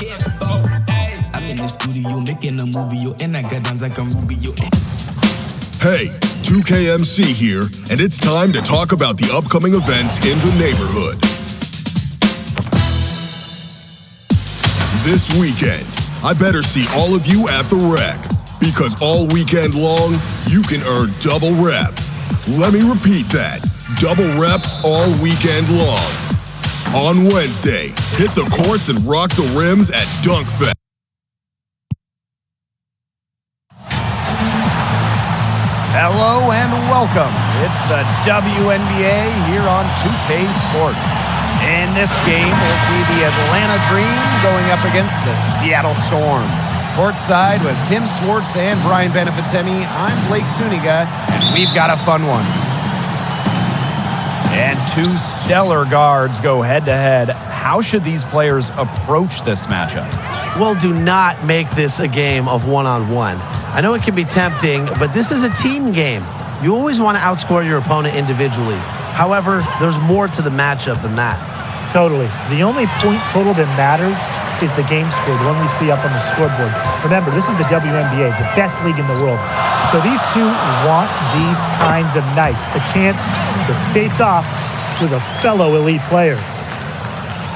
I'm in the studio making a movie, yo, and I got dimes like I'm Rubio. Hey, 2KMC here, and it's time to talk about the upcoming events in the neighborhood. This weekend, I better see all of you at the rec, because all weekend long, you can earn double rep. Let me repeat that, double rep all weekend long. On Wednesday, hit the courts and rock the rims at Dunk Fest. Hello and welcome. It's the WNBA here on 2K Sports. In this game, we'll see the Atlanta Dream going up against the Seattle Storm. Courtside with Tim Swartz and Brian Benefitemi, I'm Blake Suniga, and we've got a fun one. And two stellar guards go head-to-head. How should these players approach this matchup? Well, do not make this a game of one-on-one. I know it can be tempting, but this is a team game. You always want to outscore your opponent individually. However, there's more to the matchup than that. Totally. The only point total that matters is the game score, the one we see up on the scoreboard. Remember, this is the WNBA, the best league in the world. So these two want these kinds of nights, a chance to face off with a fellow elite player.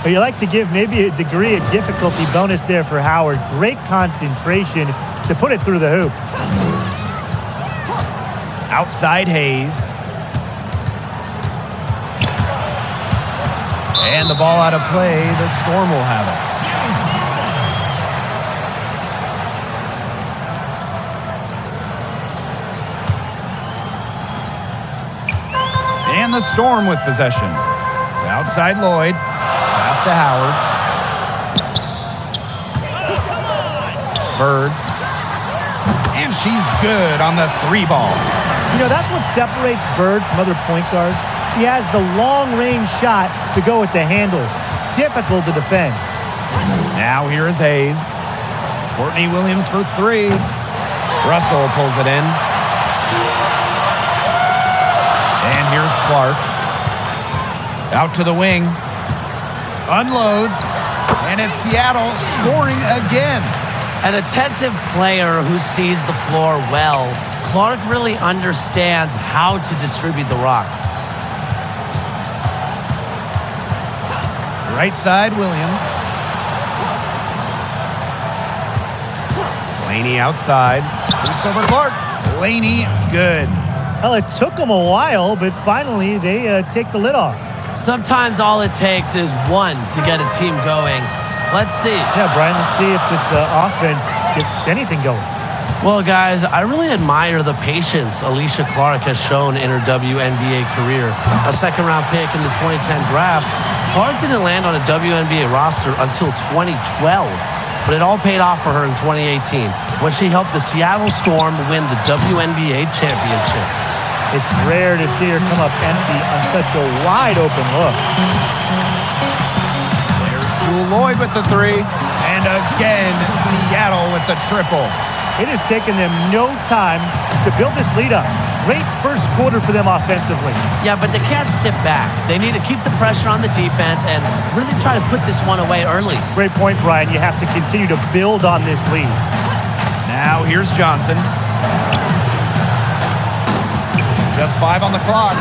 But you like to give maybe a degree of difficulty bonus there for Howard. Great concentration to put it through the hoop. Outside Hayes. And the ball out of play. The Storm will have it. And the Storm with possession. Outside Lloyd. Pass to Howard. Bird. And she's good on the three ball. You know, that's what separates Bird from other point guards. She has the long-range shot to go with the handles. Difficult to defend. Now here is Hayes. Courtney Williams for three. Russell pulls it in. And here's Clark. Out to the wing. Unloads. And it's Seattle scoring again. An attentive player who sees the floor well. Clark really understands how to distribute the rock. Right side, Williams. Laney outside. Boots over Clark. Laney, good. Well, it took them a while, but finally they take the lid off. Sometimes all it takes is one to get a team going. Let's see. Yeah, Brian, let's see if this offense gets anything going. Well, guys, I really admire the patience Alicia Clark has shown in her WNBA career. A second-round pick in the 2010 draft, Clark didn't land on a WNBA roster until 2012, but it all paid off for her in 2018 when she helped the Seattle Storm win the WNBA championship. It's rare to see her come up empty on such a wide-open look. There's Jewel Lloyd with the three, and again, Seattle with the triple. It has taken them no time to build this lead up. Great first quarter for them offensively. Yeah, but they can't sit back. They need to keep the pressure on the defense and really try to put this one away early. Great point, Brian. You have to continue to build on this lead. Now here's Johnson. Just 5 on the clock.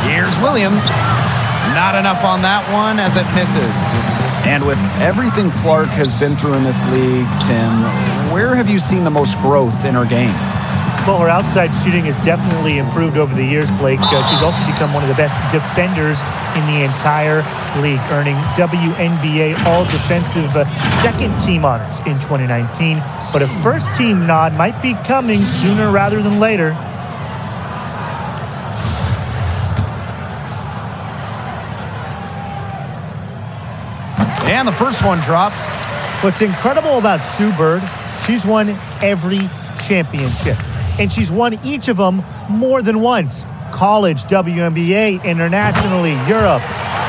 Here's Williams. Not enough on that one as it misses. And with everything Clark has been through in this league, Tim, where have you seen the most growth in her game? Well, her outside shooting has definitely improved over the years, Blake. She's also become one of the best defenders in the entire league, earning WNBA All-Defensive second-team honors in 2019. But a first-team nod might be coming sooner rather than later. And the first one drops. What's incredible about Sue Bird, she's won every championship. And she's won each of them more than once. College, WNBA, internationally, Europe.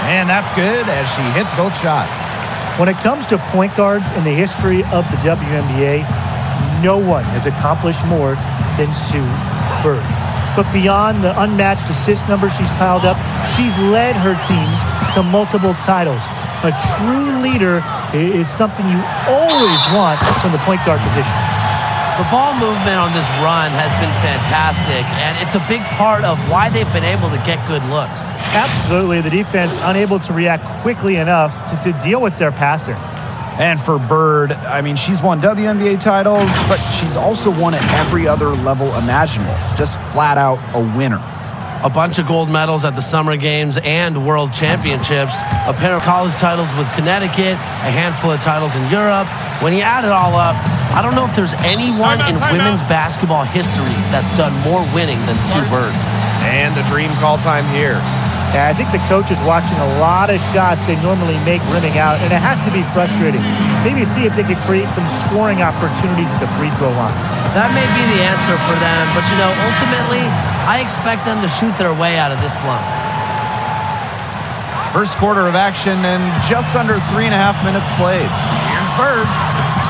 And that's good as she hits both shots. When it comes to point guards in the history of the WNBA, no one has accomplished more than Sue Bird. But beyond the unmatched assist numbers she's piled up, she's led her teams to multiple titles. A true leader is something you always want from the point guard position. The ball movement on this run has been fantastic, and it's a big part of why they've been able to get good looks. Absolutely. The defense unable to react quickly enough to deal with their passer. And for Bird, I mean, she's won WNBA titles, but she's also won at every other level imaginable. Just flat out a winner. A bunch of gold medals at the Summer Games and World Championships, a pair of college titles with Connecticut, a handful of titles in Europe. When you add it all up, I don't know if there's anyone in women's basketball history that's done more winning than Sue Bird. And the dream call time here. Yeah, I think the coach is watching a lot of shots they normally make rimming out, and it has to be frustrating. Maybe see if they could create some scoring opportunities at the free throw line. That may be the answer for them, but you know, ultimately, I expect them to shoot their way out of this slump. First quarter of action and just under 3.5 minutes played. Here's Bird.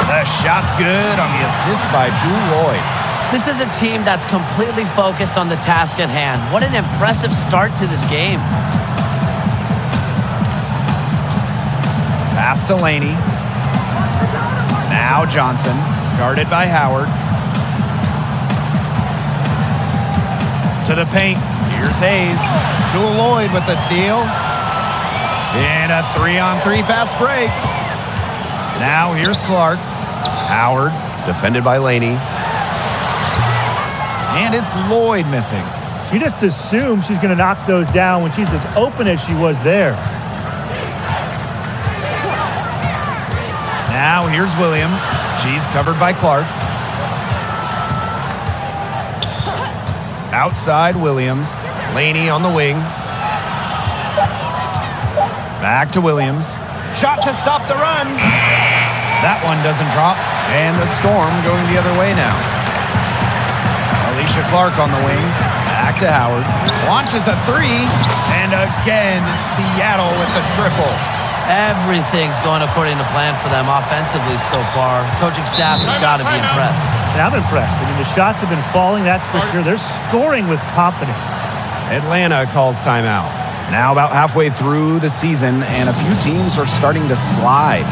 The shot's good on the assist by Jewel Lloyd. This is a team that's completely focused on the task at hand. What an impressive start to this game. Pass to Laney. Now Johnson, guarded by Howard. To the paint. Here's Hayes. Jewel Lloyd with the steal. And a 3-on-3 fast break. Now here's Clark. Howard, defended by Laney. And it's Lloyd missing. You just assume she's going to knock those down when she's as open as she was there. Now here's Williams. She's covered by Clark. Outside Williams. Laney on the wing. Back to Williams. Shot to stop the run. That one doesn't drop. And the Storm going the other way now. Alicia Clark on the wing. Back to Howard. Launches a three. And again, Seattle with the triple. Everything's going according to plan for them offensively so far. Coaching staff has got to be impressed. And I'm impressed. I mean, the shots have been falling, that's for sure. They're scoring with confidence. Atlanta calls timeout. Now about halfway through the season, and a few teams are starting to slide.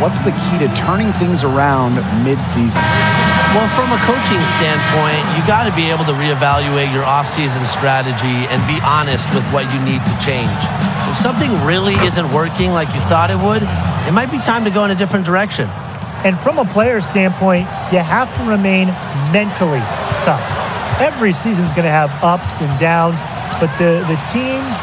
What's the key to turning things around mid-season? Well, from a coaching standpoint, you got to be able to reevaluate your offseason strategy and be honest with what you need to change. If something really isn't working like you thought it would, it might be time to go in a different direction. And from a player standpoint, you have to remain mentally tough. Every season is going to have ups and downs, but the teams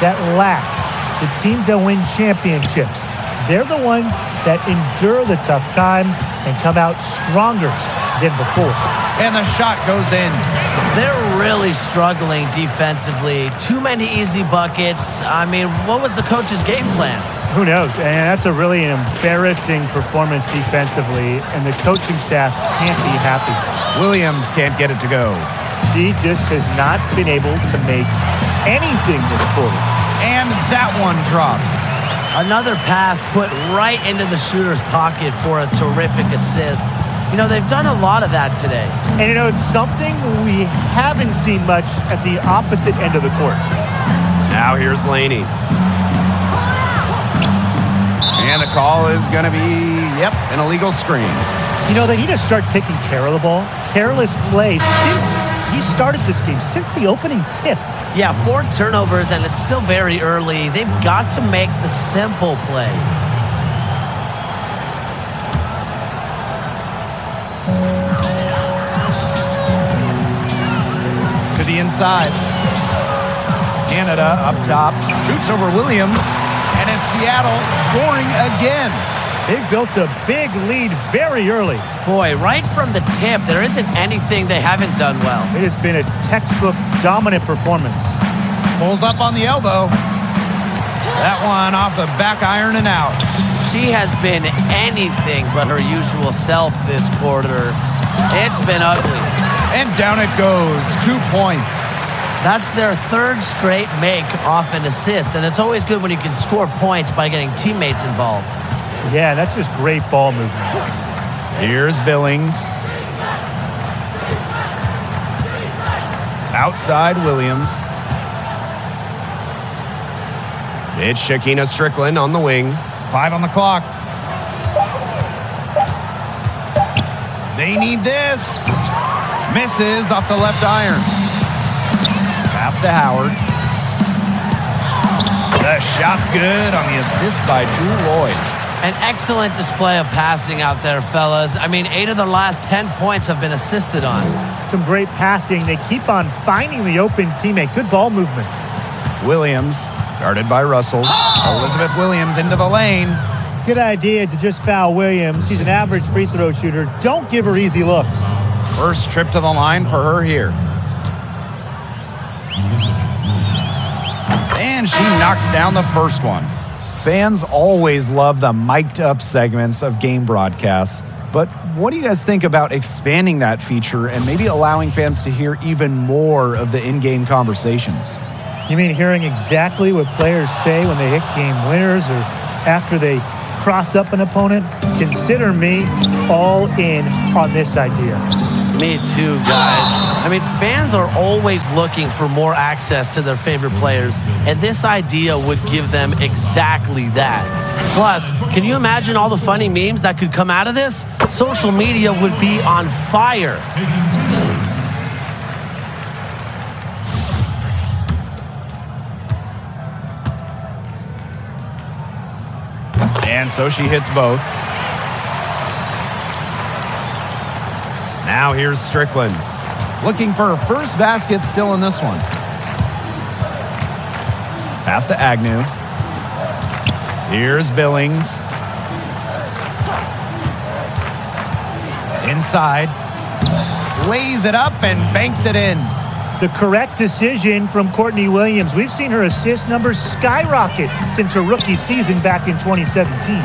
that last, the teams that win championships, they're the ones that endure the tough times and come out stronger than before. And the shot goes in. They're really struggling defensively. Too many easy buckets. I mean, what was the coach's game plan? Who knows? And that's a really embarrassing performance defensively, and the coaching staff can't be happy. Williams can't get it to go. She just has not been able to make anything this quarter. And that one drops. Another pass put right into the shooter's pocket for a terrific assist. You know, they've done a lot of that today. And you know, it's something we haven't seen much at the opposite end of the court. Now here's Laney. And the call is going to be, an illegal screen. You know, they need to start taking care of the ball. Careless play since he started this game, since the opening tip. Yeah, 4 turnovers, and it's still very early. They've got to make the simple play. To the inside. Canada up top. Shoots over Williams. And it's Seattle scoring again. They've built a big lead very early. Boy, right from the tip, there isn't anything they haven't done well. It has been a textbook dominant performance. Pulls up on the elbow. That one off the back iron and out. She has been anything but her usual self this quarter. It's been ugly. And down it goes. 2 points. That's their 3rd straight make off an assist, and it's always good when you can score points by getting teammates involved. Yeah, that's just great ball movement. Here's Billings. Outside Williams. It's Shakina Strickland on the wing. 5 on the clock. They need this. Misses off the left iron. Pass to Howard. The shot's good on the assist by Drew Lloyd. An excellent display of passing out there, fellas. I mean, 8 of the last 10 points have been assisted on. Some great passing. They keep on finding the open teammate. Good ball movement. Williams, guarded by Russell. Elizabeth Williams into the lane. Good idea to just foul Williams. She's an average free throw shooter. Don't give her easy looks. First trip to the line for her here. And she knocks down the first one. Fans always love the mic'd up segments of game broadcasts. But what do you guys think about expanding that feature and maybe allowing fans to hear even more of the in-game conversations? You mean hearing exactly what players say when they hit game winners or after they cross up an opponent? Consider me all in on this idea. Me too, guys. I mean, fans are always looking for more access to their favorite players, and this idea would give them exactly that. Plus, can you imagine all the funny memes that could come out of this? Social media would be on fire. And so she hits both. Now here's Strickland. Looking for her first basket still in this one. Pass to Agnew. Here's Billings. Inside. Lays it up and banks it in. The correct decision from Courtney Williams. We've seen her assist numbers skyrocket since her rookie season back in 2017.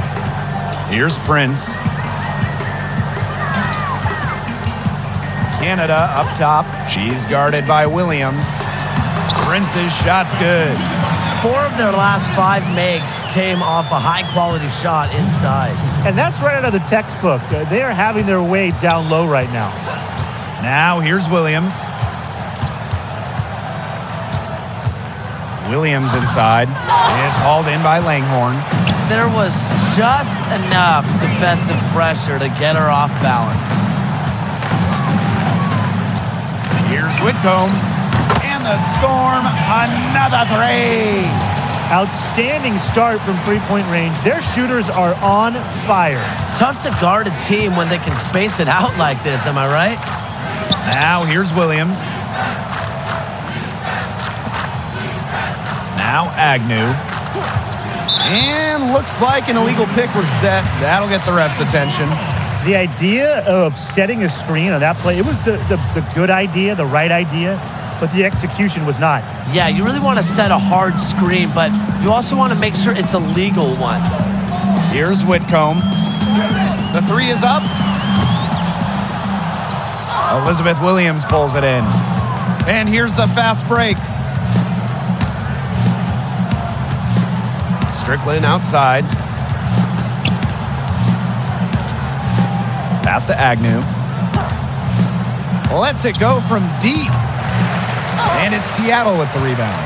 Here's Prince. Canada up top. She's guarded by Williams. Prince's shot's good. 4 of their last 5 makes came off a high-quality shot inside. And that's right out of the textbook. They are having their way down low right now. Now here's Williams. Williams inside. It's hauled in by Langhorne. There was just enough defensive pressure to get her off balance. Here's Whitcomb. And the Storm, another 3. Outstanding start from three-point range. Their shooters are on fire. Tough to guard a team when they can space it out like this, am I right? Now here's Williams. Now Agnew. And looks like an illegal pick was set. That'll get the ref's attention. The idea of setting a screen on that play, it was the good idea, the right idea, but the execution was not. Yeah, you really want to set a hard screen, but you also want to make sure it's a legal one. Here's Whitcomb. The 3 is up. Elizabeth Williams pulls it in. And here's the fast break. Strickland outside. Pass to Agnew. Lets it go from deep. And it's Seattle with the rebound.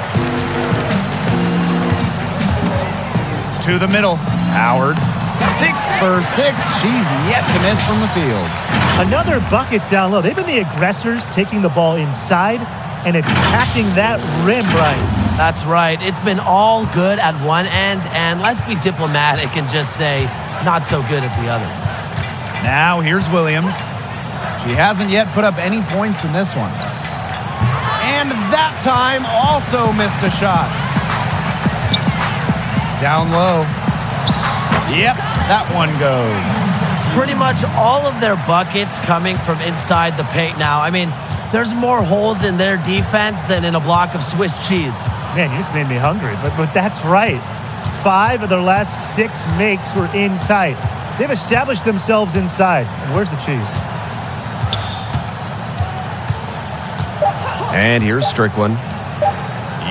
To the middle. Howard. 6 for 6. She's yet to miss from the field. Another bucket down low. They've been the aggressors taking the ball inside and attacking that rim, Brian. That's right. It's been all good at one end, and let's be diplomatic and just say not so good at the other. Now here's Williams. She hasn't yet put up any points in this one. And that time also missed a shot. Down low. Yep, that one goes. Pretty much all of their buckets coming from inside the paint now. I mean, there's more holes in their defense than in a block of Swiss cheese. Man, you just made me hungry, but that's right. 5 of their last 6 makes were in tight. They've established themselves inside. And where's the cheese? And here's Strickland.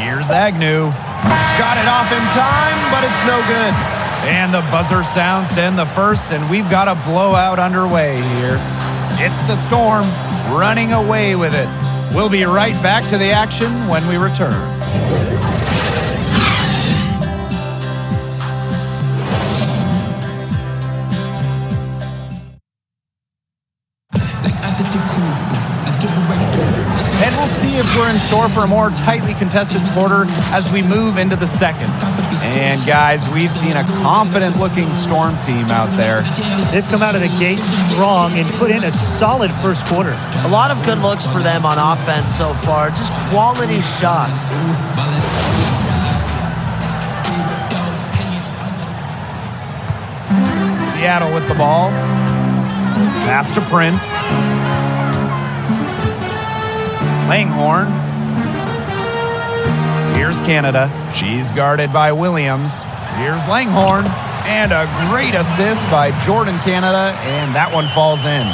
Here's Agnew. Got it off in time, but it's no good. And the buzzer sounds to end the first, and we've got a blowout underway here. It's the Storm running away with it. We'll be right back to the action when we return. for a more tightly contested quarter as we move into the second. And guys, we've seen a confident-looking Storm team out there. They've come out of the gate strong and put in a solid first quarter. A lot of good looks for them on offense so far, just quality shots. Seattle with the ball. Pass to Prince. Langhorn. Here's Canada. She's guarded by Williams. Here's Langhorn. And a great assist by Jordan Canada, and that one falls in.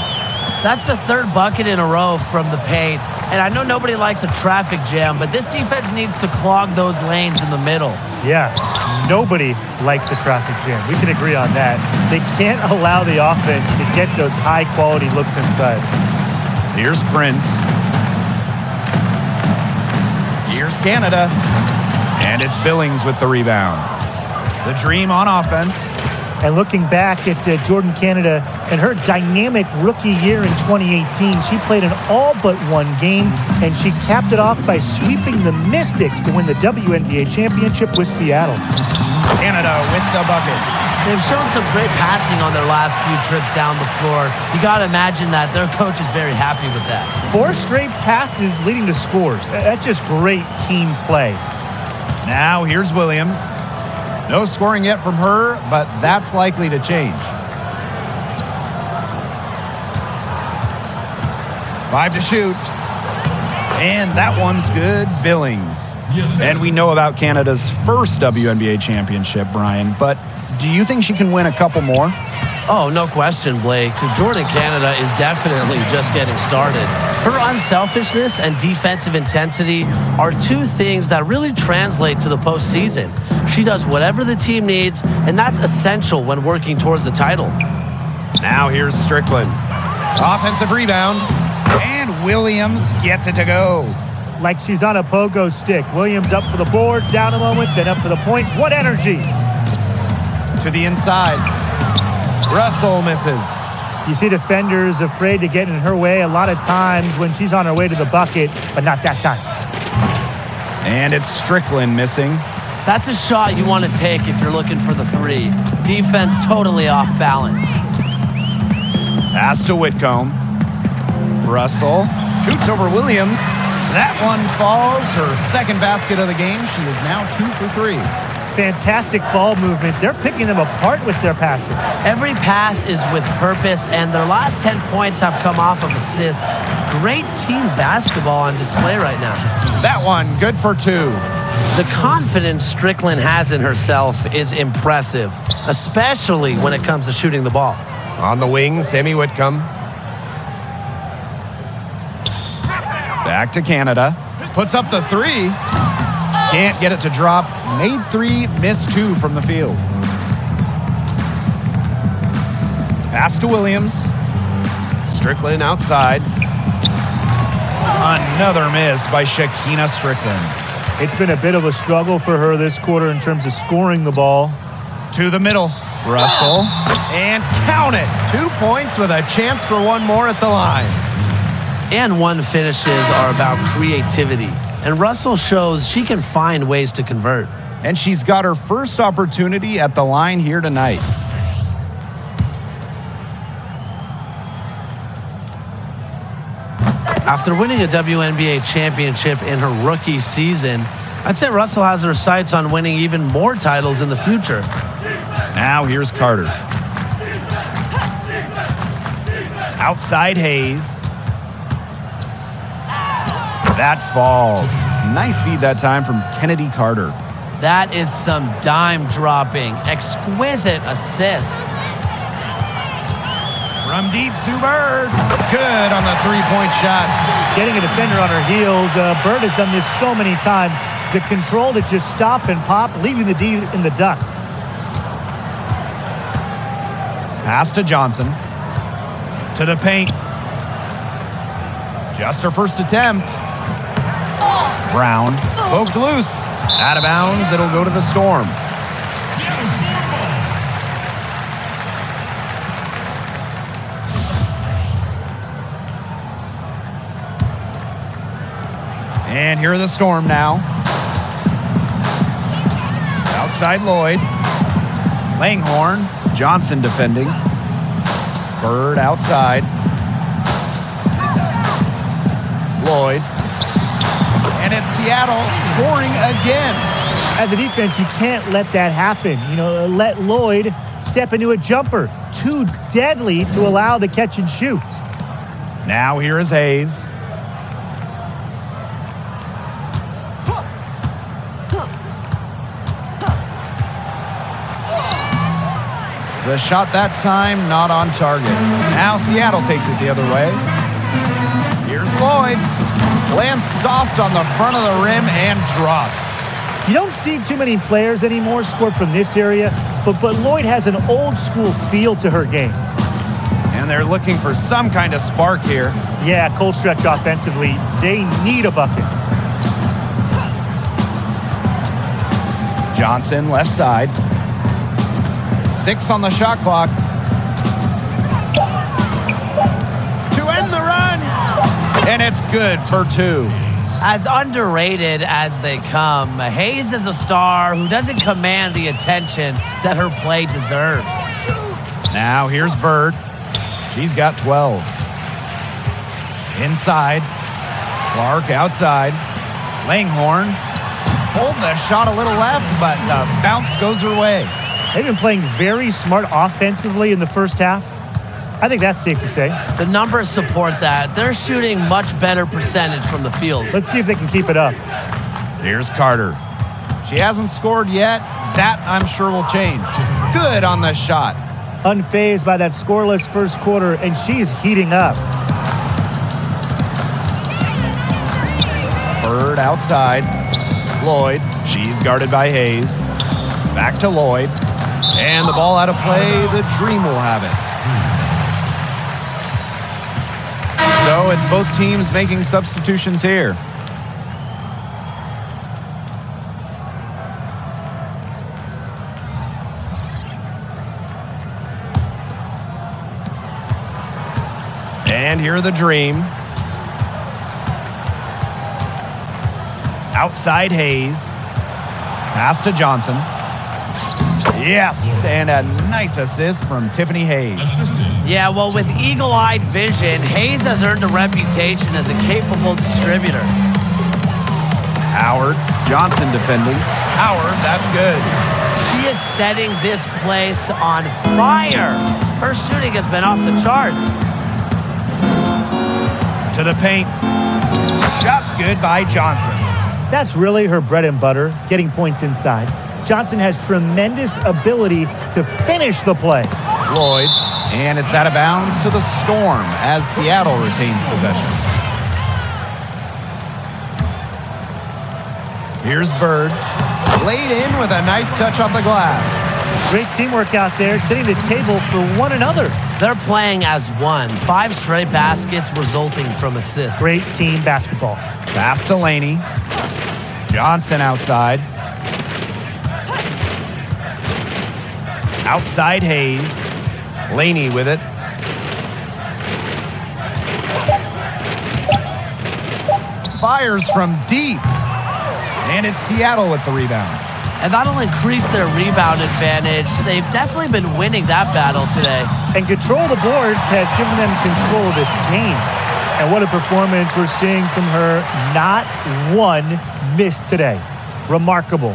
That's the third bucket in a row from the paint. And I know nobody likes a traffic jam, but this defense needs to clog those lanes in the middle. Yeah, nobody likes the traffic jam. We can agree on that. They can't allow the offense to get those high-quality looks inside. Here's Prince. Here's Canada. And it's Billings with the rebound. The Dream on offense. And looking back at Jordan Canada and her dynamic rookie year in 2018, she played in all but one game, and she capped it off by sweeping the Mystics to win the WNBA championship with Seattle. Canada with the bucket. They've shown some great passing on their last few trips down the floor. You got to imagine that their coach is very happy with that. 4 straight passes leading to scores. That's just great team play. Now here's Williams. No scoring yet from her, but that's likely to change. 5 to shoot. And that one's good. Billings. And we know about Canada's first WNBA championship, Brian, but do you think she can win a couple more? Oh, no question, Blake. Jordan Canada is definitely just getting started. Her unselfishness and defensive intensity are two things that really translate to the postseason. She does whatever the team needs, and that's essential when working towards the title. Now here's Strickland. Offensive rebound, and Williams gets it to go. Like she's on a pogo stick. Williams up for the board, down a moment, then up for the points. What energy! To the inside. Russell misses. You see defenders afraid to get in her way a lot of times when she's on her way to the bucket, but not that time. And it's Strickland missing. That's a shot you want to take if you're looking for the three. Defense totally off balance. Pass to Whitcomb. Russell shoots over Williams. That one falls. Her second basket of the game. She is now 2 for 3. Fantastic ball movement. They're picking them apart with their passing. Every pass is with purpose, and their last 10 points have come off of assists. Great team basketball on display right now. That one, good for 2. The confidence Strickland has in herself is impressive, especially when it comes to shooting the ball. On the wing, Sammy Whitcomb. Back to Canada. Puts up the 3. Can't get it to drop. Made 3, missed 2 from the field. Pass to Williams. Strickland outside. Another miss by Shakina Strickland. It's been a bit of a struggle for her this quarter in terms of scoring the ball. To the middle. Russell. And count it. 2 points with a chance for one more at the line. And one finishes are about creativity. And Russell shows she can find ways to convert. And she's got her first opportunity at the line here tonight. After winning a WNBA championship in her rookie season, I'd say Russell has her sights on winning even more titles in the future. Now here's Carter. Outside Hayes. That falls. Nice feed that time from Kennedy Carter. That is some dime dropping. Exquisite assist. From deep, Sue Bird. Good on the three-point shot. Getting a defender on her heels. Bird has done this so many times. The control to just stop and pop, leaving the D in the dust. Pass to Johnson. To the paint. Just her first attempt. Brown poked loose. Out of bounds. It'll go to the Storm. And here are the Storm now. Outside Lloyd. Langhorne. Johnson defending. Bird outside. Lloyd. And it's Seattle scoring again. As a defense, you can't let that happen. Let Lloyd step into a jumper. Too deadly to allow the catch and shoot. Now here is Hayes. The shot that time, not on target. Now Seattle takes it the other way. Here's Lloyd. Lands soft on the front of the rim and drops. You don't see too many players anymore score from this area, but Lloyd has an old school feel to her game. And they're looking for some kind of spark here. Yeah, cold stretch offensively. They need a bucket. Johnson, left side. 6 on the shot clock. To end the run. And it's good for 2. As underrated as they come, Hayes is a star who doesn't command the attention that her play deserves. Now here's Bird. She's got 12. Inside. Clark outside. Langhorne. Pulled the shot a little left, but the bounce goes her way. They've been playing very smart offensively in the first half. I think that's safe to say. The numbers support that. They're shooting much better percentage from the field. Let's see if they can keep it up. Here's Carter. She hasn't scored yet. That, I'm sure, will change. Good on the shot. Unfazed by that scoreless first quarter, and she's heating up. Bird outside. Lloyd. She's guarded by Hayes. Back to Lloyd. And the ball out of play. The Dream will have it. So it's both teams making substitutions here. And here are the Dream. Outside Hayes. Pass to Johnson. Yes, and a nice assist from Tiffany Hayes. Yeah, well, with eagle-eyed vision, Hayes has earned a reputation as a capable distributor. Howard, Johnson defending. Howard, that's good. She is setting this place on fire. Her shooting has been off the charts. To the paint. Shot's good by Johnson. That's really her bread and butter, getting points inside. Johnson has tremendous ability to finish the play. Lloyd, and it's out of bounds to the Storm as Seattle retains possession. Here's Bird. Laid in with a nice touch off the glass. Great teamwork out there, setting the table for one another. They're playing as one. 5 straight baskets resulting from assists. Great team basketball. Pass to Laney. Johnson outside. Outside Hayes. Laney with it. Fires from deep. And it's Seattle with the rebound. And that'll increase their rebound advantage. They've definitely been winning that battle today. And control of the boards has given them control of this game. And what a performance we're seeing from her. Not one miss today. Remarkable.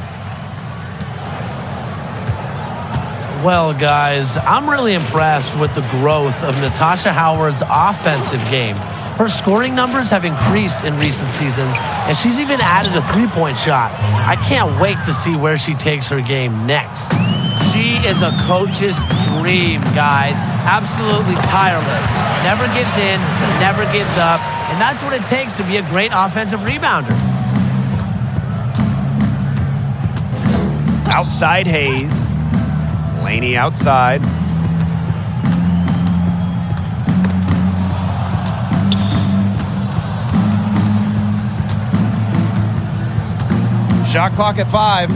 Well, guys, I'm really impressed with the growth of Natasha Howard's offensive game. Her scoring numbers have increased in recent seasons, and she's even added a three-point shot. I can't wait to see where she takes her game next. She is a coach's dream, guys. Absolutely tireless. Never gives in, never gives up, and that's what it takes to be a great offensive rebounder. Outside Hayes. Laney outside. Shot clock at 5.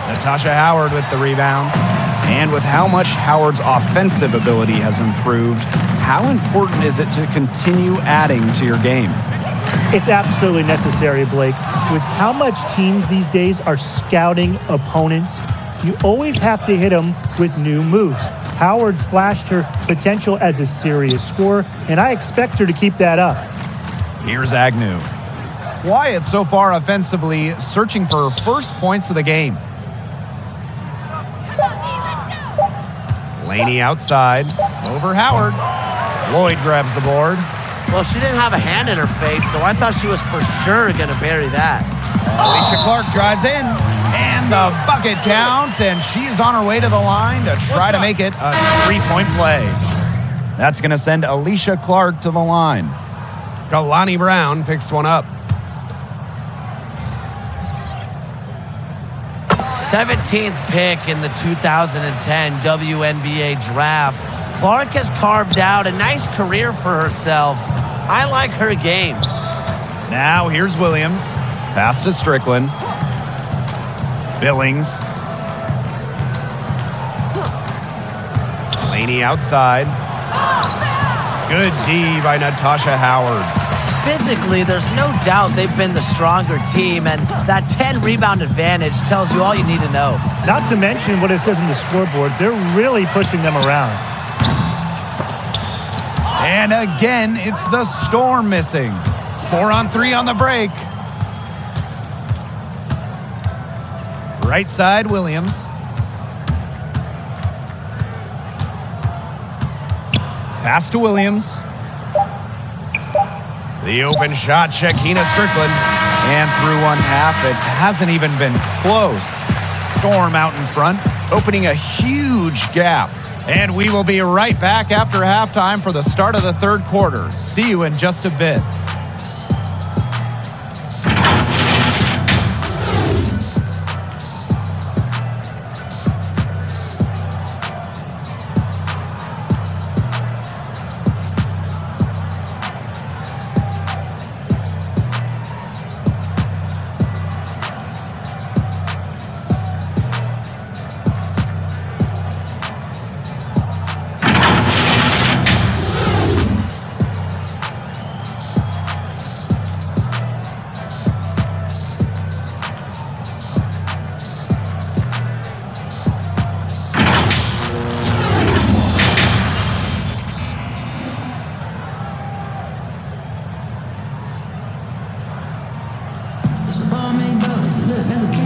Natasha Howard with the rebound. And with how much Howard's offensive ability has improved, how important is it to continue adding to your game? It's absolutely necessary, Blake. With how much teams these days are scouting opponents, you always have to hit them with new moves. Howard's flashed her potential as a serious scorer, and I expect her to keep that up. Here's Agnew. Wyatt so far offensively searching for her first points of the game. Laney outside, over Howard. Lloyd grabs the board. Well, she didn't have a hand in her face, so I thought she was for sure going to bury that. Alicia Clark drives in, and the bucket counts, and she's on her way to the line to try to make it a three-point play. That's going to send Alicia Clark to the line. Kalani Brown picks one up. 17th pick in the 2010 WNBA draft. Clark has carved out a nice career for herself. I like her game. Now here's Williams. Pass to Strickland. Billings. Laney outside. Good D by Natasha Howard. Physically, there's no doubt they've been the stronger team, and that 10 rebound advantage tells you all you need to know. Not to mention what it says on the scoreboard, they're really pushing them around. And again, it's the Storm missing. 4-on-3 on the break. Right side, Williams. Pass to Williams. The open shot, Shakina Strickland. And through one half, it hasn't even been close. Storm out in front, opening a huge gap. And we will be right back after halftime for the start of the third quarter. See you in just a bit.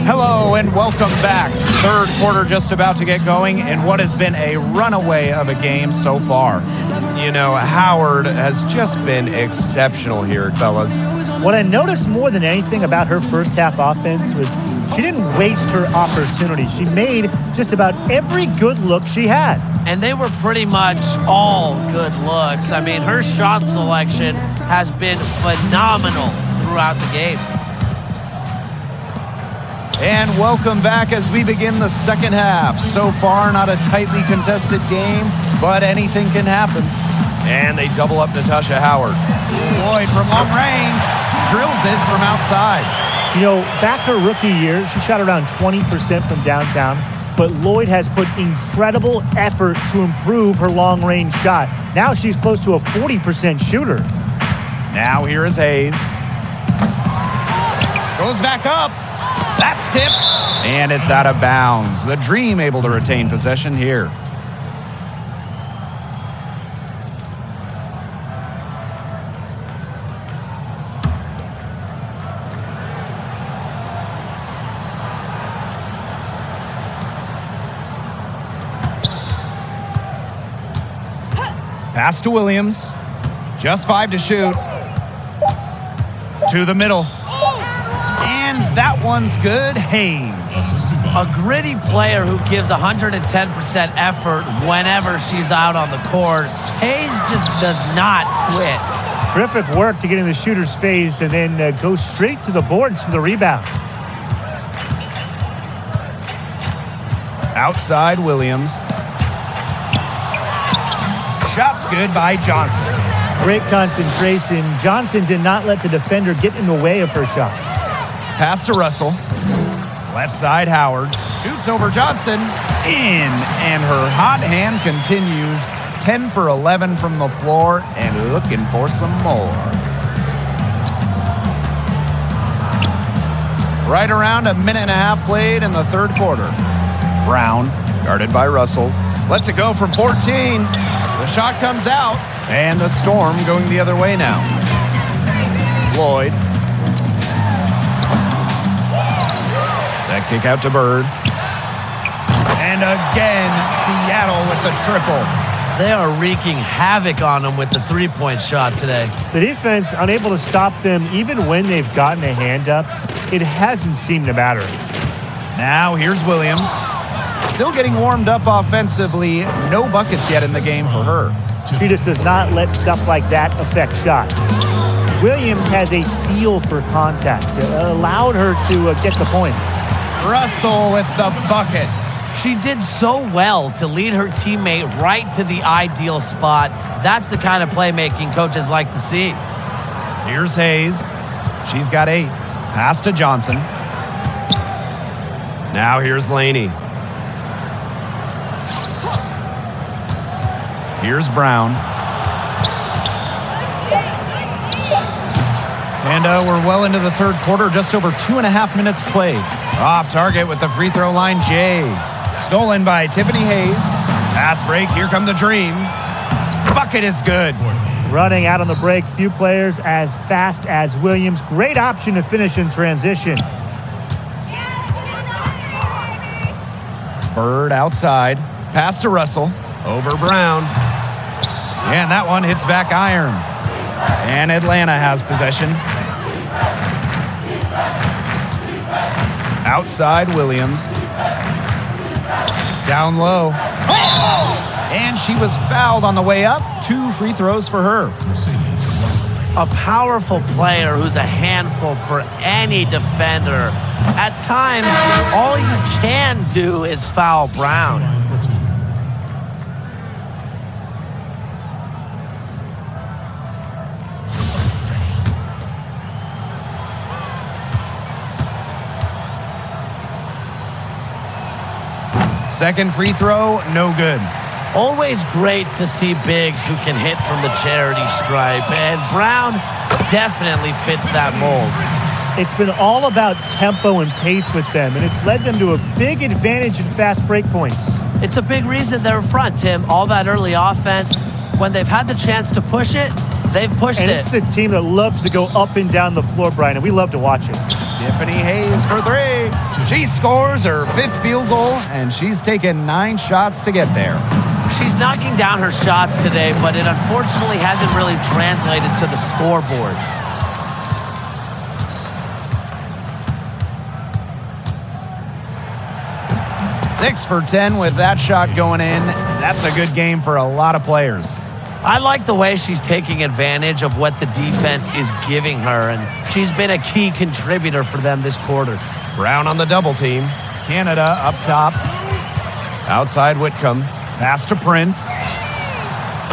Hello and welcome back. Third quarter just about to get going in what has been a runaway of a game so far. You know, Howard has just been exceptional here, fellas. What I noticed more than anything about her first half offense was she didn't waste her opportunity. She made just about every good look she had. And they were pretty much all good looks. I mean, her shot selection has been phenomenal throughout the game. And welcome back as we begin the second half. So far, not a tightly contested game, but anything can happen. And they double up Natasha Howard. Lloyd from long range drills it from outside. You know, back her rookie year, she shot around 20% from downtown, but Lloyd has put incredible effort to improve her long-range shot. Now she's close to a 40% shooter. Now here is Hayes. Goes back up. That's tipped, and it's out of bounds. The Dream able to retain possession here. Pass to Williams. Just 5 to shoot. To the middle. And that one's good. Hayes. A gritty player who gives 110% effort whenever she's out on the court. Hayes just does not quit. Terrific work to get in the shooter's face and then go straight to the boards for the rebound. Outside Williams. Shot's good by Johnson. Great concentration. Johnson did not let the defender get in the way of her shot. Pass to Russell. Left side, Howard. Shoots over Johnson. In. And her hot hand continues 10 for 11 from the floor and looking for some more. Right around a minute and a half played in the third quarter. Brown, guarded by Russell, lets it go from 14. The shot comes out, and the Storm going the other way now. Lloyd. That kick out to Bird. And again, Seattle with the triple. They are wreaking havoc on them with the three-point shot today. The defense unable to stop them even when they've gotten a hand up. It hasn't seemed to matter. Now here's Williams. Still getting warmed up offensively. No buckets yet in the game for her. She just does not let stuff like that affect shots. Williams has a feel for contact. It allowed her to get the points. Russell with the bucket. She did so well to lead her teammate right to the ideal spot. That's the kind of playmaking coaches like to see. Here's Hayes. She's got 8. Pass to Johnson. Now here's Laney. Here's Brown. And we're well into the third quarter, just over 2.5 minutes played. Off target with the free throw line, Jay. Stolen by Tiffany Hayes. Pass break, here come the Dream. Bucket is good. Running out on the break, few players as fast as Williams. Great option to finish in transition. Bird outside. Pass to Russell. Over Brown. And that one hits back iron. And Atlanta has possession. Outside Williams. Down low. And she was fouled on the way up. 2 free throws for her. A powerful player who's a handful for any defender. At times, all you can do is foul Brown. Second free throw, no good. Always great to see bigs who can hit from the charity stripe, and Brown definitely fits that mold. It's been all about tempo and pace with them, and it's led them to a big advantage in fast break points. It's a big reason they're in front, Tim. All that early offense, when they've had the chance to push it, they've pushed and it. This is a team that loves to go up and down the floor, Brian, and we love to watch it. Tiffany Hayes for 3. She scores her 5th field goal, and she's taken 9 shots to get there. She's knocking down her shots today, but it unfortunately hasn't really translated to the scoreboard. Six for 10 with that shot going in. That's a good game for a lot of players. I like the way she's taking advantage of what the defense is giving her, and she's been a key contributor for them this quarter. Brown on the double team. Canada up top. Outside Whitcomb. Pass to Prince.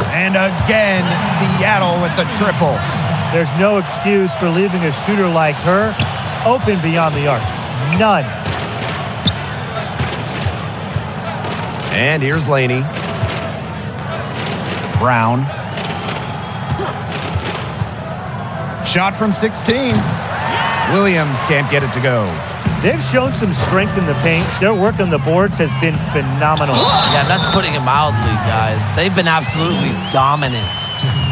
And again, Seattle with the triple. There's no excuse for leaving a shooter like her open beyond the arc. None. And here's Laney. Brown. Shot from 16. Williams can't get it to go. They've shown some strength in the paint. Their work on the boards has been phenomenal. Yeah, that's putting it mildly, guys. They've been absolutely dominant.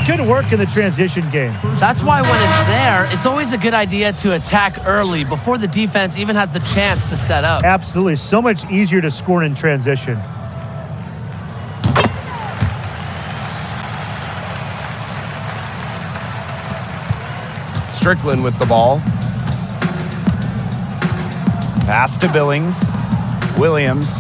Good work in the transition game. That's why when it's there, it's always a good idea to attack early before the defense even has the chance to set up. Absolutely. So much easier to score in transition. Strickland with the ball. Pass to Billings. Williams.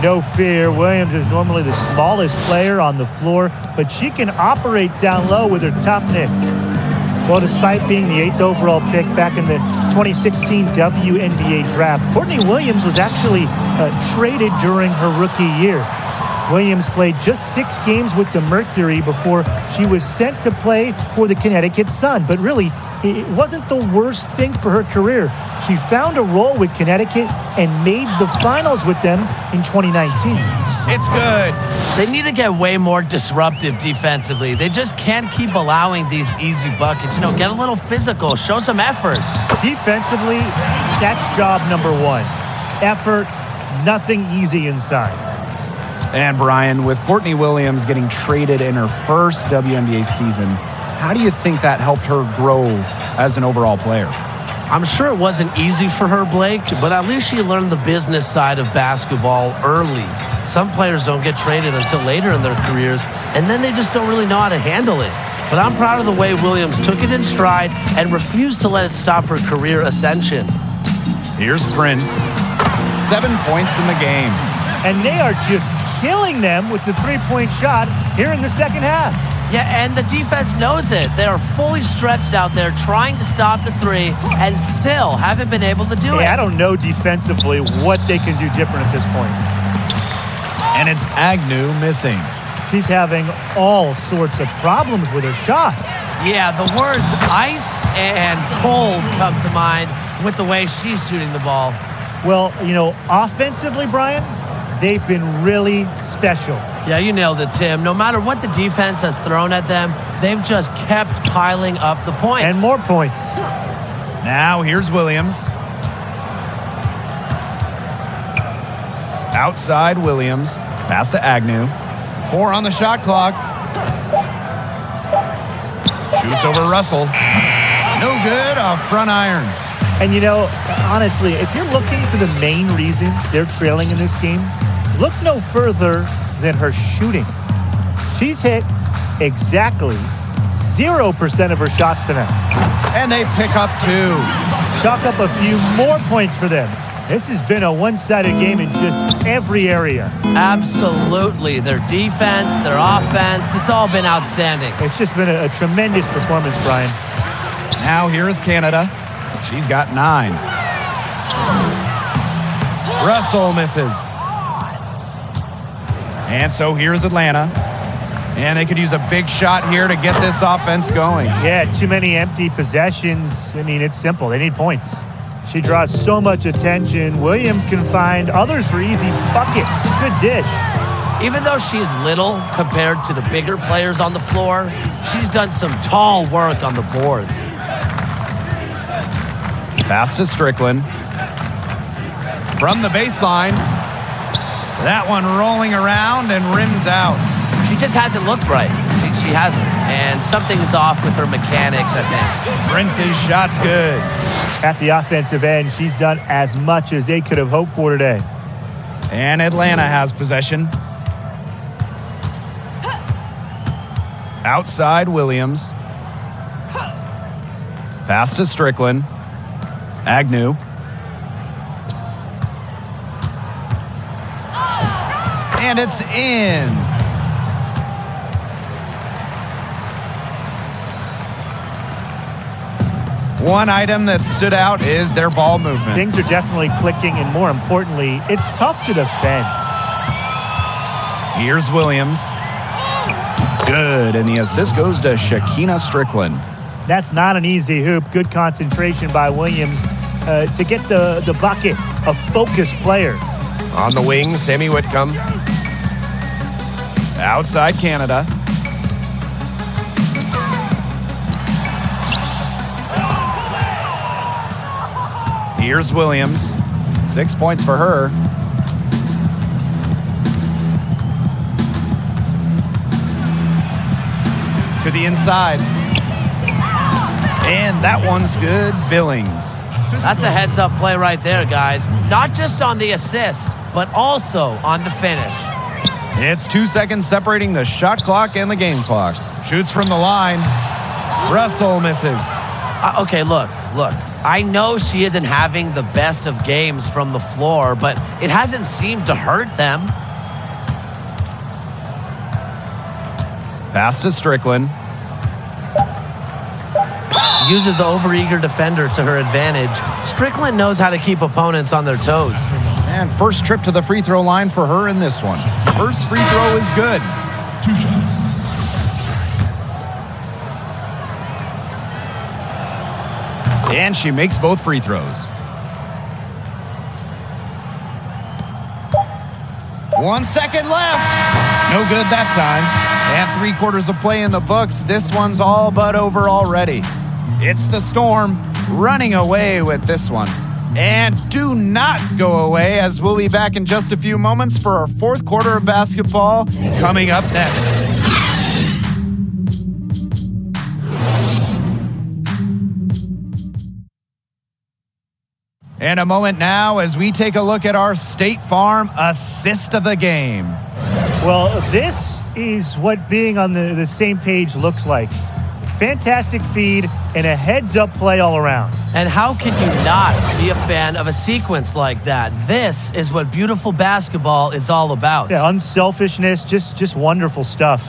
No fear. Williams is normally the smallest player on the floor, but she can operate down low with her toughness. Well, despite being the 8th overall pick back in the 2016 WNBA draft, Courtney Williams was actually traded during her rookie year. Williams played just 6 games with the Mercury before she was sent to play for the Connecticut Sun. But really, it wasn't the worst thing for her career. She found a role with Connecticut and made the finals with them in 2019. It's good. They need to get way more disruptive defensively. They just can't keep allowing these easy buckets. Get a little physical. Show some effort. Defensively, that's job number one. Effort, nothing easy inside. And Brian, with Courtney Williams getting traded in her first WNBA season, how do you think that helped her grow as an overall player? I'm sure it wasn't easy for her, Blake, but at least she learned the business side of basketball early. Some players don't get traded until later in their careers, and then they just don't really know how to handle it. But I'm proud of the way Williams took it in stride and refused to let it stop her career ascension. Here's Prince. 7 points in the game. And they are just killing them with the three-point shot here in the second half. Yeah, and the defense knows it. They are fully stretched out there trying to stop the three and still haven't been able to do it. I don't know defensively what they can do different at this point. And it's Agnew missing. She's having all sorts of problems with her shots. Yeah, the words ice and cold come to mind with the way she's shooting the ball. Well, offensively, Brian, they've been really special. Yeah, you nailed it, Tim. No matter what the defense has thrown at them, they've just kept piling up the points. And more points. Now here's Williams. Outside Williams. Pass to Agnew. 4 on the shot clock. Shoots over Russell. No good. Off front iron. And honestly, if you're looking for the main reason they're trailing in this game, look no further than her shooting. She's hit exactly 0% of her shots tonight. And they pick up 2. Chalk up a few more points for them. This has been a one-sided game in just every area. Absolutely. Their defense, their offense, it's all been outstanding. It's just been a tremendous performance, Brian. Now here is Canada. She's got 9. Russell misses. And so here's Atlanta. And they could use a big shot here to get this offense going. Yeah, too many empty possessions. It's simple. They need points. She draws so much attention. Williams can find others for easy buckets. Good dish. Even though she's little compared to the bigger players on the floor, she's done some tall work on the boards. Pass to Strickland. From the baseline. That one rolling around and rims out. She just hasn't looked right. She hasn't. And something's off with her mechanics, I think. Prince's shot's good. At the offensive end, she's done as much as they could have hoped for today. And Atlanta has possession. Outside Williams. Pass to Strickland. Agnew. And it's in. One item that stood out is their ball movement. Things are definitely clicking, and more importantly, it's tough to defend. Here's Williams. Good, and the assist goes to Shakina Strickland. That's not an easy hoop. Good concentration by Williams to get the bucket. A focused player. On the wing, Sammy Whitcomb. Outside Canada. Here's Williams. 6 points for her. To the inside. And that one's good. Billings. That's a heads-up play right there, guys. Not just on the assist, but also on the finish. It's 2 seconds separating the shot clock and the game clock. Shoots from the line. Russell misses. Okay, look. I know she isn't having the best of games from the floor, but it hasn't seemed to hurt them. Pass to Strickland. Uses the overeager defender to her advantage. Strickland knows how to keep opponents on their toes. And first trip to the free throw line for her in this one. First free throw is good. 2 shots. And she makes both free throws. 1 second left. No good that time. And 3/4 of play in the books. This one's all but over already. It's the Storm running away with this one. And do not go away, as we'll be back in just a few moments for our fourth quarter of basketball coming up next. And a moment now as we take a look at our State Farm assist of the game. Well, this is what being on the same page looks like. Fantastic feed and a heads-up play all around. And how can you not be a fan of a sequence like that? This is what beautiful basketball is all about. Yeah, unselfishness, just wonderful stuff.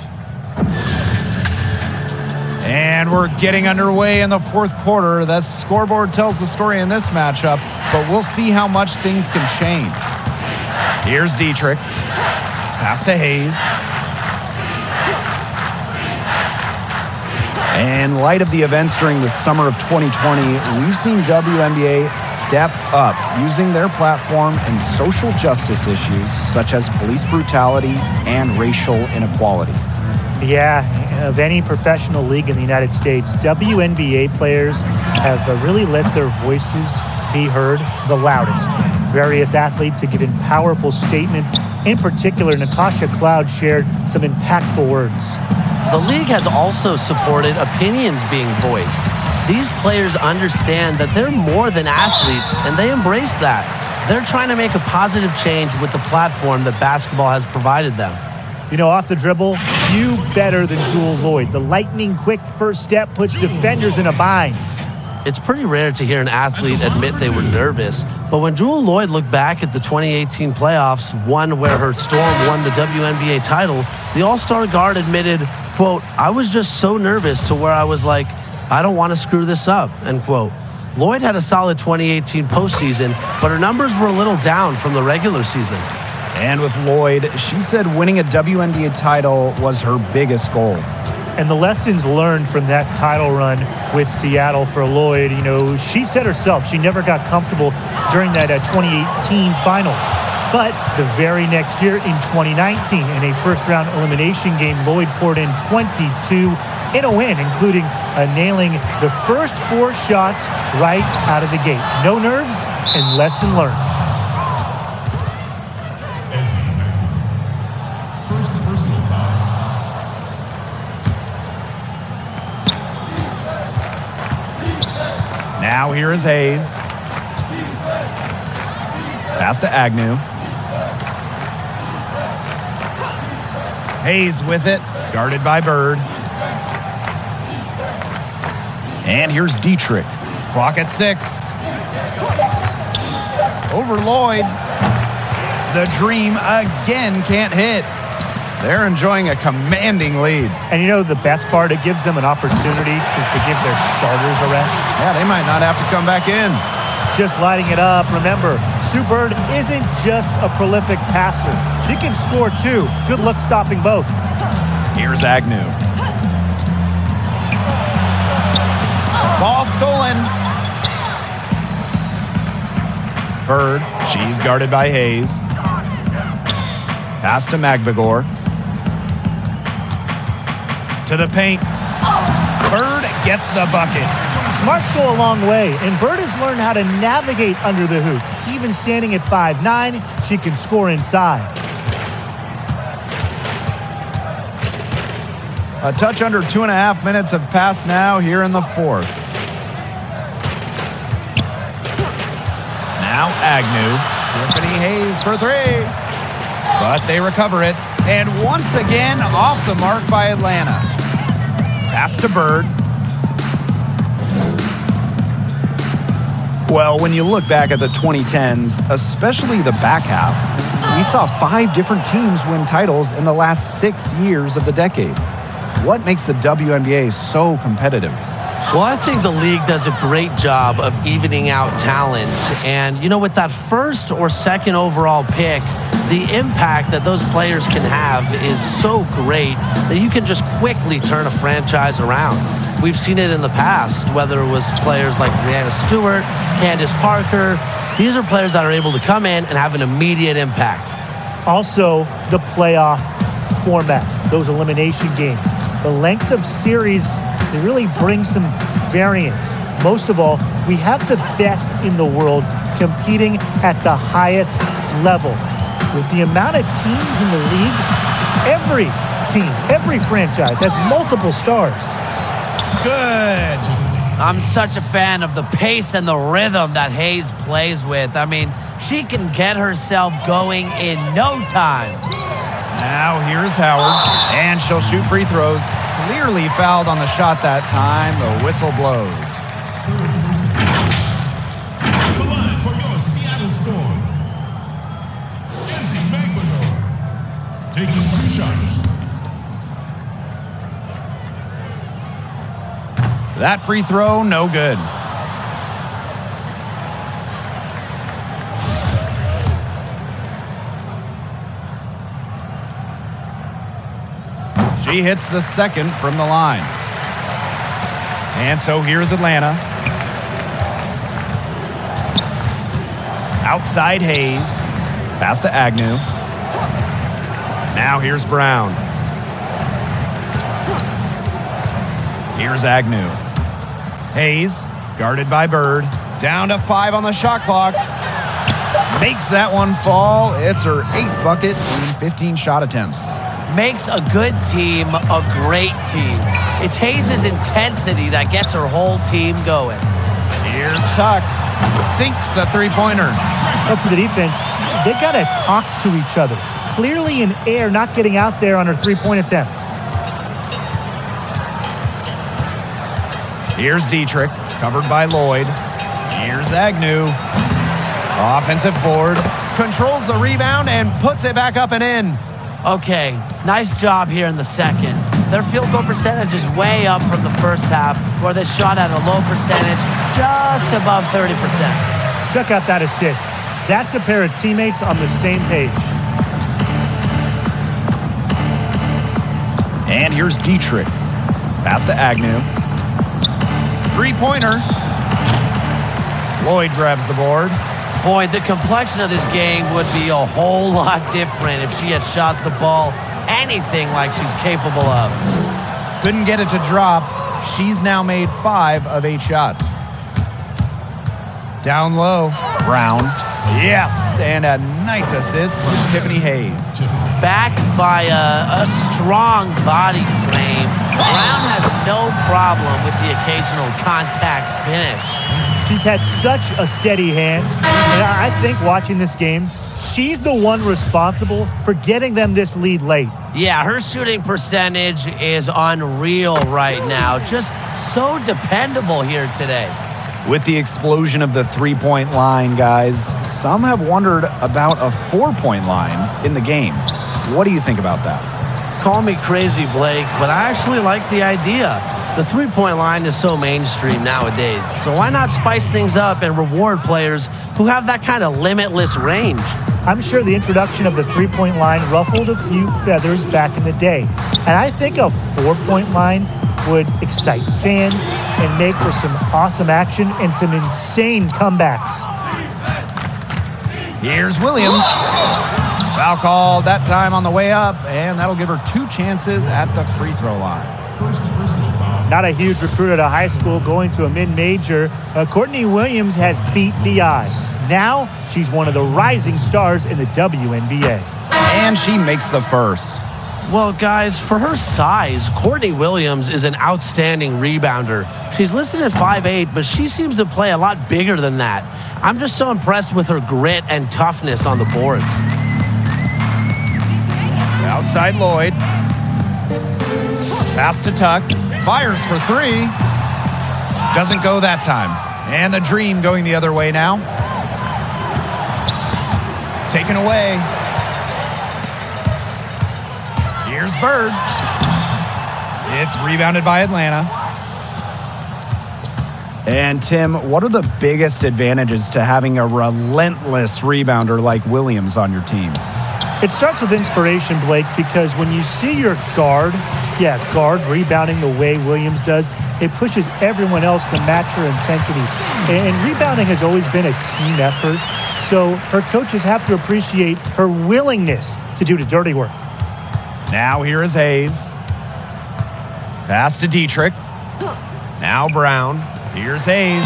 And we're getting underway in the fourth quarter. That scoreboard tells the story in this matchup, but we'll see how much things can change. Here's Dietrich. Pass to Hayes. In light of the events during the summer of 2020, we've seen WNBA step up using their platform in social justice issues such as police brutality and racial inequality. Yeah, of any professional league in the United States, WNBA players have really let their voices be heard the loudest. Various athletes have given powerful statements. In particular, Natasha Cloud shared some impactful words. The league has also supported opinions being voiced. These players understand that they're more than athletes, and they embrace that. They're trying to make a positive change with the platform that basketball has provided them. You know, off the dribble, few better than Jewel Lloyd. The lightning-quick first step puts defenders in a bind. It's pretty rare to hear an athlete admit they were nervous, but when Jewel Lloyd looked back at the 2018 playoffs, one where her Storm won the WNBA title, the All-Star guard admitted, quote, "I was just so nervous to where I was like, I don't want to screw this up," end quote. Lloyd had a solid 2018 postseason, but her numbers were a little down from the regular season. And with Lloyd, she said winning a WNBA title was her biggest goal. And the lessons learned from that title run with Seattle for Lloyd, you know, she said herself she never got comfortable during that 2018 finals. But the very next year in 2019, in a first-round elimination game, Lloyd poured in 22 in a win, including nailing the first 4 shots right out of the gate. No nerves and lesson learned. Now here is Hayes. Pass to Agnew. Hayes with it, guarded by Bird. And here's Dietrich. Clock at 6. Over Lloyd. The Dream again can't hit. They're enjoying a commanding lead. And you know the best part? It gives them an opportunity to give their starters a rest. Yeah, they might not have to come back in. Just lighting it up. Remember, Sue Bird isn't just a prolific passer. She can score too. Good luck stopping both. Here's Agnew. Ball stolen. Bird, she's guarded by Hayes. Pass to Magbagor. To the paint. Bird gets the bucket. Smarts go a long way, and Bird has learned how to navigate under the hoop. Even standing at 5'9", she can score inside. A touch under 2.5 minutes have passed now here in the fourth. Now Agnew. Tiffany Hayes for 3. But they recover it. And once again, off the mark by Atlanta. Pass to Bird. Well, when you look back at the 2010s, especially the back half, we saw 5 different teams win titles in the last 6 years of the decade. What makes the WNBA so competitive? Well, I think the league does a great job of evening out talent. And, you know, with that first or second overall pick, the impact that those players can have is so great that you can just quickly turn a franchise around. We've seen it in the past, whether it was players like Brianna Stewart, Candace Parker. These are players that are able to come in and have an immediate impact. Also, the playoff format, those elimination games. The length of series, they really bring some variance. Most of all, we have the best in the world competing at the highest level. With the amount of teams in the league, every team, every franchise has multiple stars. Good. I'm such a fan of the pace and the rhythm that Hayes plays with. I mean, she can get herself going in no time. Now here's Howard, and she'll shoot free throws. Clearly fouled on the shot that time. The whistle blows. The line for your Seattle Storm. Taking 2 shots. That free throw, no good. She hits the second from the line. And so here's Atlanta. Outside Hayes. Pass to Agnew. Now here's Brown. Here's Agnew. Hayes, guarded by Bird. Down to 5 on the shot clock. Makes that one fall. It's her 8th bucket in 15 shot attempts. Makes a good team a great team. It's Hayes' intensity that gets her whole team going. Here's Tuck. Sinks the three-pointer. Up to the defense, they got to talk to each other. Clearly in air, not getting out there on her three-point attempt. Here's Dietrich, covered by Lloyd. Here's Agnew. Offensive board. Controls the rebound and puts it back up and in. Okay, nice job here in the second. Their field goal percentage is way up from the first half, where they shot at a low percentage, just above 30%. Check out that assist. That's a pair of teammates on the same page. And here's Dietrich. Pass to Agnew. Three-pointer. Lloyd grabs the board. Boy, the complexion of this game would be a whole lot different if she had shot the ball anything like she's capable of. Couldn't get it to drop. She's now made 5 of 8 shots. Down low. Brown. Yes, and a nice assist from Tiffany Hayes. Backed by a strong body frame, Brown has no problem with the occasional contact finish. She's had such a steady hand, and I think watching this game, she's the one responsible for getting them this lead late. Yeah, her shooting percentage is unreal right now. Just so dependable here today. With the explosion of the three-point line, guys, some have wondered about a 4-point line in the game. What do you think about that? Call me crazy, Blake, but I actually like the idea. The three-point line is so mainstream nowadays, so why not spice things up and reward players who have that kind of limitless range? I'm sure the introduction of the three-point line ruffled a few feathers back in the day. And I think a 4-point line would excite fans and make for some awesome action and some insane comebacks. Here's Williams. Foul called that time on the way up, and that'll give her 2 chances at the free throw line. Not a huge recruit at a high school going to a mid-major, Courtney Williams has beat the odds. Now she's one of the rising stars in the WNBA. And she makes the first. Well, guys, for her size, Courtney Williams is an outstanding rebounder. She's listed at 5'8", but she seems to play a lot bigger than that. I'm just so impressed with her grit and toughness on the boards. Outside Lloyd. Pass to Tuck. Fires for 3. Doesn't go that time. And the Dream going the other way now. Taken away. Here's Bird. It's rebounded by Atlanta. And Tim, what are the biggest advantages to having a relentless rebounder like Williams on your team? It starts with inspiration, Blake, because when you see your guard rebounding the way Williams does, it pushes everyone else to match her intensity. And rebounding has always been a team effort. So So her coaches have to appreciate her willingness to do the dirty work. Now here is Hayes. Pass to Dietrich. Now Brown. Here's Hayes.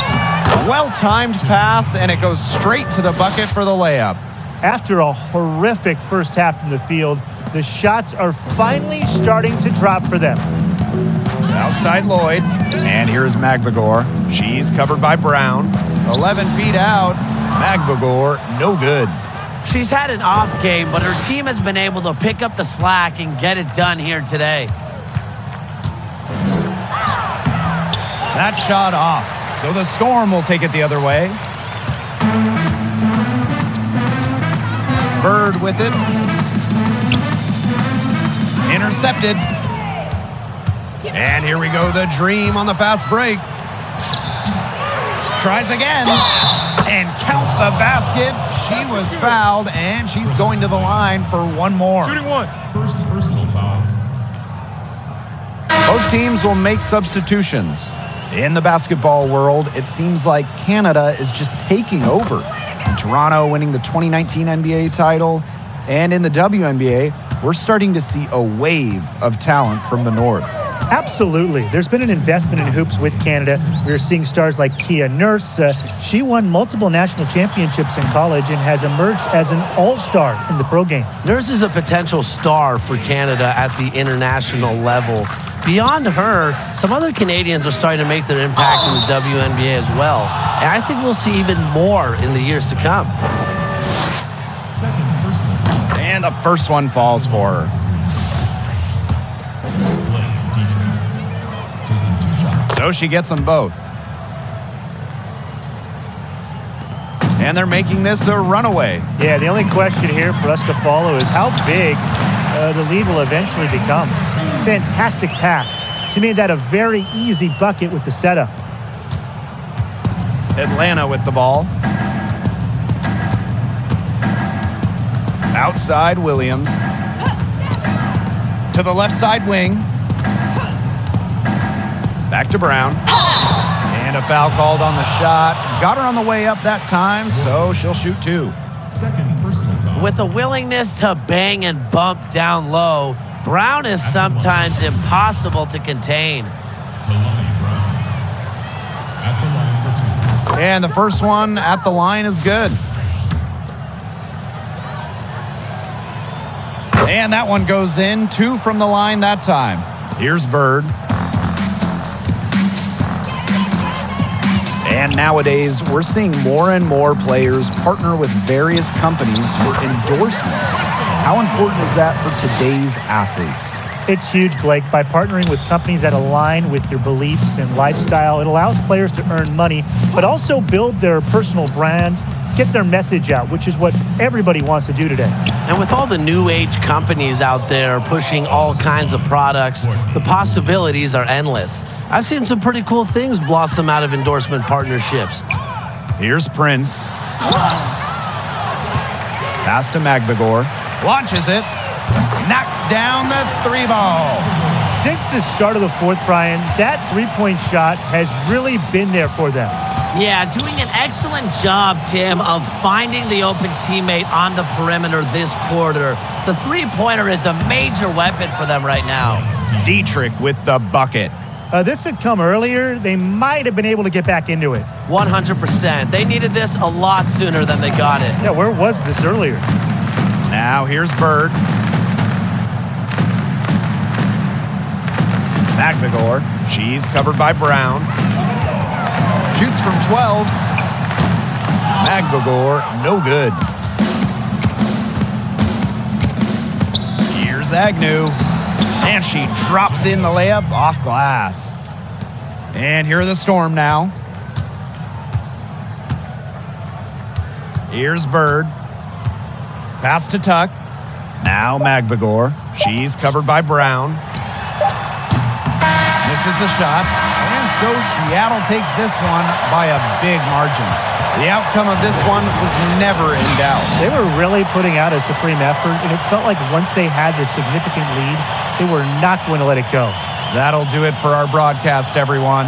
Well-timed pass, and it goes straight to the bucket for the layup. After a horrific first half from the field, the shots are finally starting to drop for them. Outside Lloyd. And here's Magbagor. She's covered by Brown. 11 feet out. Magbagor, no good. She's had an off game, but her team has been able to pick up the slack and get it done here today. That shot off. So the Storm will take it the other way. Bird with it. Intercepted. And here we go, the Dream on the fast break. Tries again. And count the basket. She was fouled, and she's going to the line for one more. Shooting one. First personal foul. Both teams will make substitutions. In the basketball world, it seems like Canada is just taking over. Toronto winning the 2019 NBA title, and in the WNBA, we're starting to see a wave of talent from the North. Absolutely. There's been an investment in hoops with Canada. We're seeing stars like Kia Nurse. She won multiple national championships in college and has emerged as an all-star in the pro game. Nurse is a potential star for Canada at the international level. Beyond her, some other Canadians are starting to make their impact in the WNBA as well. And I think we'll see even more in the years to come. And the first one falls for her. So she gets them both. And they're making this a runaway. Yeah, the only question here for us to follow is how big the lead will eventually become. Fantastic pass. She made that a very easy bucket with the setup. Atlanta with the ball. Outside Williams. To the left side wing. Back to Brown. And a foul called on the shot. Got her on the way up that time, so she'll shoot two. Second personal foul. With a willingness to bang and bump down low, Brown is sometimes impossible to contain. Kalani Brown. At the line for two. And the first one at the line is good. And that one goes in. Two from the line that time. Here's Bird. And nowadays, we're seeing more and more players partner with various companies for endorsements. How important is that for today's athletes? It's huge, Blake. By partnering with companies that align with your beliefs and lifestyle, it allows players to earn money, but also build their personal brand, get their message out, which is what everybody wants to do today. And with all the new age companies out there pushing all kinds of products, the possibilities are endless. I've seen some pretty cool things blossom out of endorsement partnerships. Here's Prince. Pass to Magbagor. Launches it. Knocks down the three ball. Since the start of the fourth, Brian, that three-point shot has really been there for them. Yeah, doing an excellent job, Tim, of finding the open teammate on the perimeter this quarter. The three-pointer is a major weapon for them right now. Dietrich with the bucket. This had come earlier. They might have been able to get back into it. 100%. They needed this a lot sooner than they got it. Yeah, where was this earlier? Now here's Bird. Magbagor. She's covered by Brown. Shoots from 12. Magbagor, no good. Here's Agnew. And she drops in the layup off glass. And here are the Storm now. Here's Bird. Pass to Tuck. Now Magbagor. She's covered by Brown. Misses the shot. And so Seattle takes this one by a big margin. The outcome of this one was never in doubt. They were really putting out a supreme effort, and it felt like once they had this significant lead, they were not going to let it go. That'll do it for our broadcast, everyone.